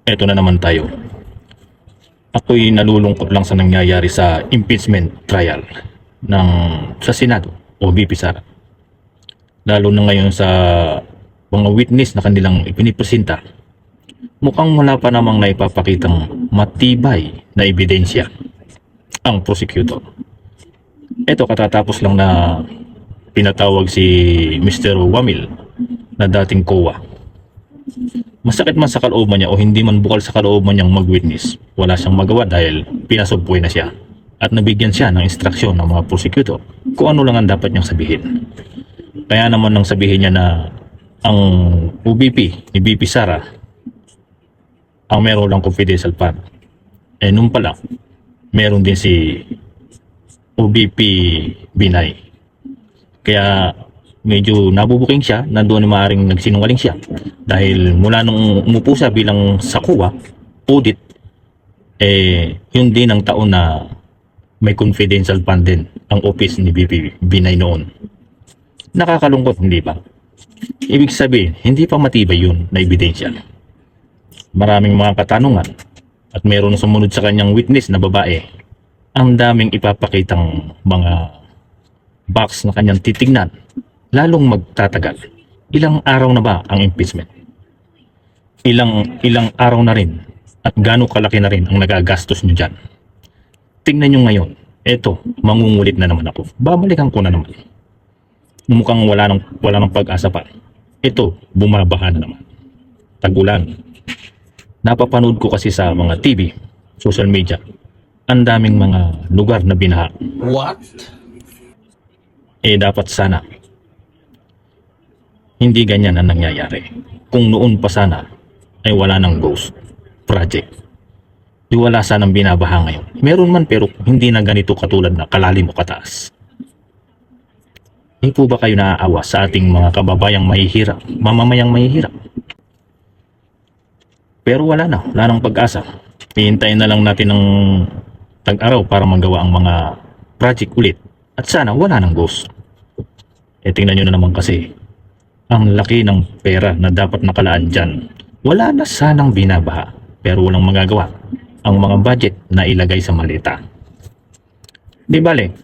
Eto na naman tayo. Ako'y nalulungkot lang sa nangyayari sa impeachment trial ng sa Senado o VP Sara. Lalo na ngayon sa mga witness na kanilang ipinipresenta. Mukhang wala pa namang naipapakitang matibay na ebidensya ang prosecutor. Eto katatapos lang na pinatawag si Mr. Wamil na dating COA. Masakit man sa kalooban niya o hindi man bukal sa kalooban niyang mag-witness, wala siyang magawa dahil pinasubpoy na siya at nabigyan siya ng instruksyon ng mga prosecutor kung ano lang ang dapat niyang sabihin. Kaya naman nang sabihin niya na ang UBP ni VP Sara ang meron lang confidential fund. Nung pala, meron din si UBP Binay. Kaya medyo nabubuking siya na doon maaaring nagsinungaling siya dahil mula nung umupo siya bilang sa COA audit, yun din ang taon na may confidential fund din ang office ni VP Binay noon. Nakakalungkot, hindi ba? Ibig sabihin, hindi pa matibay yun na ebidensya. Maraming mga katanungan at meron sumunod sa kanyang witness na babae. Ang daming ipapakitang mga box na kanyang titignan, lalong magtatagal. Ilang araw na ba ang impeachment? Ilang araw na rin at gaano kalaki na rin ang nagagastos nyo dyan. Tingnan nyo ngayon, eto, mangungulit na naman ako. Babalikan ko na naman. Mukhang wala nang pag-asa pa. Ito, bumabaha na naman. Tag-ulan. Napapanood ko kasi sa mga TV, social media, ang daming mga lugar na binaha. What? Dapat sana hindi ganyan ang nangyayari. Kung noon pa sana ay wala ng ghost project. Di wala sanang binabaha ngayon. Meron man pero hindi na ganito katulad na kalalim o kataas. Hindi po ba kayo naaawa sa ating mga kababayang mahihirap, mamamayang mahihirap? Pero wala nang pag-asa. Hihintayin na lang natin ng tag-araw para magawa ang mga project ulit. At sana wala ng ghost. Tingnan nyo na naman kasi, ang laki ng pera na dapat nakalaan dyan. Wala na sanang binabaha, pero walang magagawa ang mga budget na ilagay sa malita. Di bale,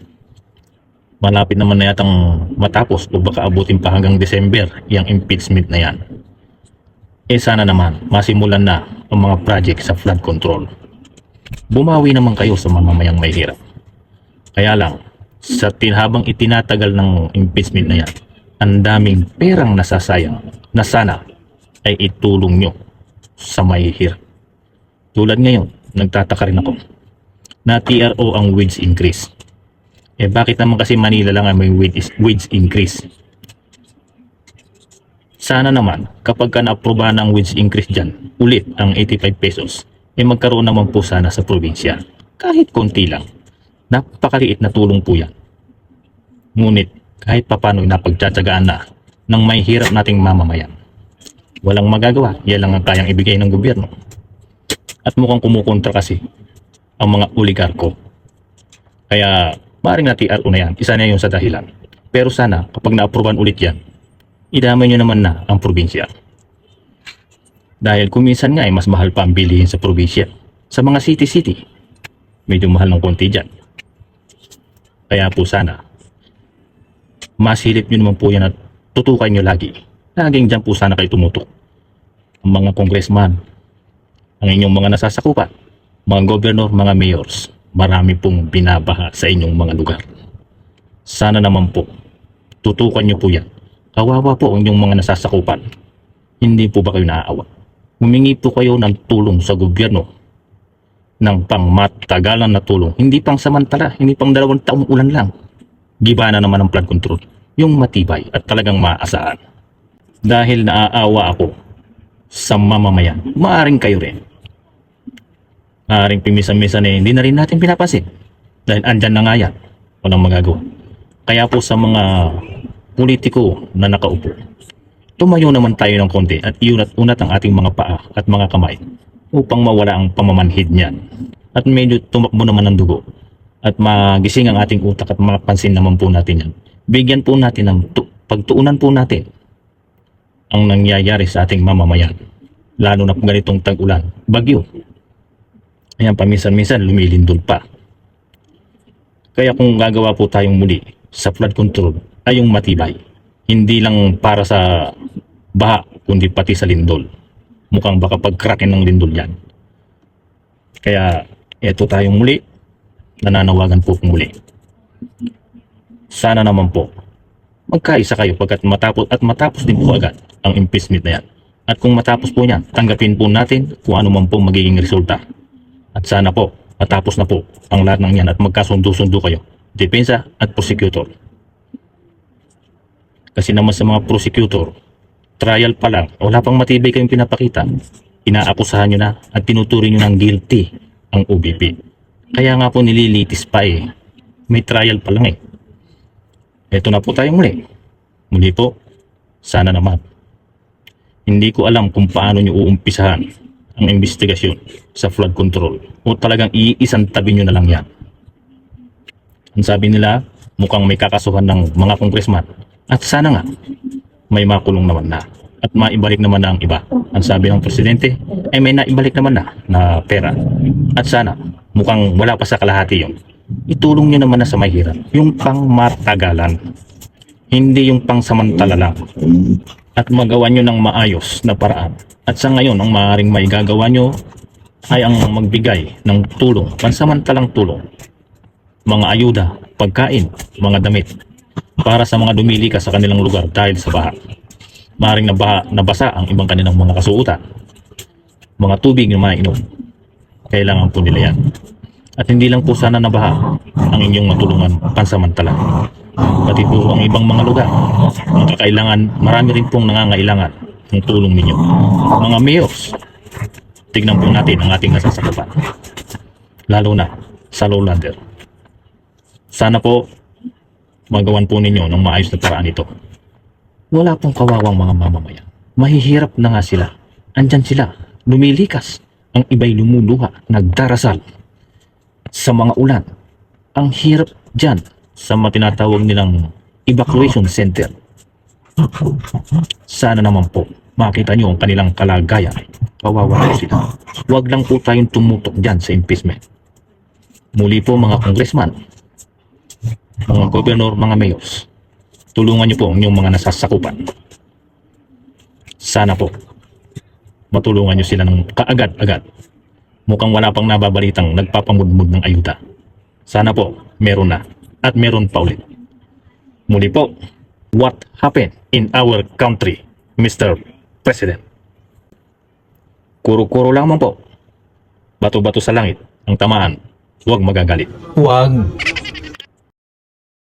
malapit naman na yatang matapos o baka abutin pa hanggang December yung impeachment na yan. Sana naman masimulan na ang mga project sa flood control. Bumawi naman kayo sa mamamayang may hirap. Kaya lang, sa habang itinatagal ng impeachment na yan, ang daming perang nasasayang na sana ay itulong nyo sa mahihirap. Tulad ngayon, nagtataka rin ako na TRO ang wage increase. Bakit naman kasi Manila lang ang may wage increase? Sana naman kapag ka na-aprobahan ang wage increase dyan, ulit ang 85 pesos, magkaroon naman po sana sa probinsya. Kahit konti lang. Napakaliit na tulong po yan. Ngunit kahit papano napagtsatsagaan na ng may hirap nating mamamayan. Walang magagawa, yan lang ang kayang ibigay ng gobyerno. At mukhang kumukontra kasi ang mga oligarko. Kaya maaaring na TRO na yan, isa na yun sa dahilan. Pero sana kapag na-aprobahan ulit yan, idamay nyo naman na ang probinsya. Dahil kung minsan nga ay mas mahal pa ang bilihin sa probinsya. Sa mga city-city, medyo mahal ng konti dyan. Kaya po sana, masilip nyo naman po yan at tutukan nyo lagi. Laging dyan po sana kayo tumutok. Ang mga congressman, ang inyong mga nasasakupan, mga gobernador, mga mayors, marami pong binabaha sa inyong mga lugar. Sana naman po, tutukan nyo po yan. Kawawa po ang inyong mga nasasakupan. Hindi po ba kayo naaawa? Humingi po kayo ng tulong sa gobyerno ng pangmatagalan na tulong. Hindi pang samantala, hindi pang 2 taong ulan lang. Giba na naman ang flood control. Yung matibay at talagang maaasahan. Dahil naaawa ako sa mamamayan, maaring kayo rin. Maaring pimisan-misan hindi na rin natin pinapansin. Dahil andyan na nga yan. Walang magagawa. Kaya po sa mga politiko na nakaupo, tumayo naman tayo ng konti at iunat-unat ang ating mga paa at mga kamay upang mawala ang pamamanhid niyan. At medyo tumakbo naman ng dugo at magising ang ating utak at mapansin naman po natin yan. Bigyan po natin ng pagtuunan po natin ang nangyayari sa ating mamamayan. Lalo na kung ganitong tag-ulan, bagyo. Ayan, paminsan-minsan lumilindol pa. Kaya kung gagawa po tayong muli sa flood control ay yung matibay. Hindi lang para sa baha, kundi pati sa lindol. Mukhang baka pagkrakin ng lindol yan. Kaya eto tayong muli, nananawagan po kong muli. Sana naman po magkaisa kayo pagkat matapos din po agad ang impeachment na yan. At kung matapos po niyan, tanggapin po natin kung ano man po magiging resulta. At sana po matapos na po ang lahat ng yan at magkasundo-sundo kayo, depensa at prosecutor. Kasi naman sa mga prosecutor, trial pa lang, wala pang matibay kayong pinapakita, inaakusahan nyo na at tinuturing nyo ng guilty ang OBP. Kaya nga po nililitis pa may trial pa lang Eto na po tayo muli. Muli po, sana naman. Hindi ko alam kung paano nyo uumpisahan ang investigasyon sa flood control o talagang iisang tabi nyo na lang yan. Ang sabi nila, mukhang may kakasuhan ng mga congressman at sana nga may makulong naman na at maibalik naman na ang iba. Ang sabi ng presidente ay may naibalik naman na pera at sana mukhang wala pa sa kalahati yun. Itulong nyo naman na sa mahirap yung pang matagalan, hindi yung pang samantala lang, at magawa nyo ng maayos na paraan. At sa ngayon ang maaaring may gagawa nyo ay ang magbigay ng tulong, pansamantalang tulong, mga ayuda, pagkain, mga damit para sa mga dumili ka sa kanilang lugar dahil sa baha. Maaaring nabasa ang ibang kanilang mga kasuotan, mga tubig na mainom. Kailangan po nila yan. At hindi lang po sana nabaha ang inyong matulungan pansamantala. Pati po ang ibang mga lugar ang kakailangan, marami rin pong nangangailangan ng tulong ninyo. Mga mayors, tignan po natin ang ating nasasakupan. Lalo na sa lowlander. Sana po magawan po ninyo ng maayos na paraan ito. Wala pong kawawang mga mamamayan. Mahihirap na nga sila. Andyan sila, lumilikas. Ang iba'y lumuluha, nagdarasal sa mga ulan. Ang hirap dyan sa matinatawag nilang evacuation center. Sana naman po makita nyo ang kanilang kalagayan. Kawawa po sila. Huwag lang po tayong tumutok dyan sa impeachment. Muli po mga congressman, mga gobernador, mga mayors, tulungan nyo po ang inyong mga nasasakupan. Sana po matulungan nyo sila ng kaagad-agad. Mukhang wala pang nababalitang nagpapamudmud ng ayuda. Sana po meron na at meron pa ulit. Muli po, what happened in our country, Mr. President? Kuro-kuro lang man po. Bato-bato sa langit ang tamaan. Huwag magagalit. Huwag.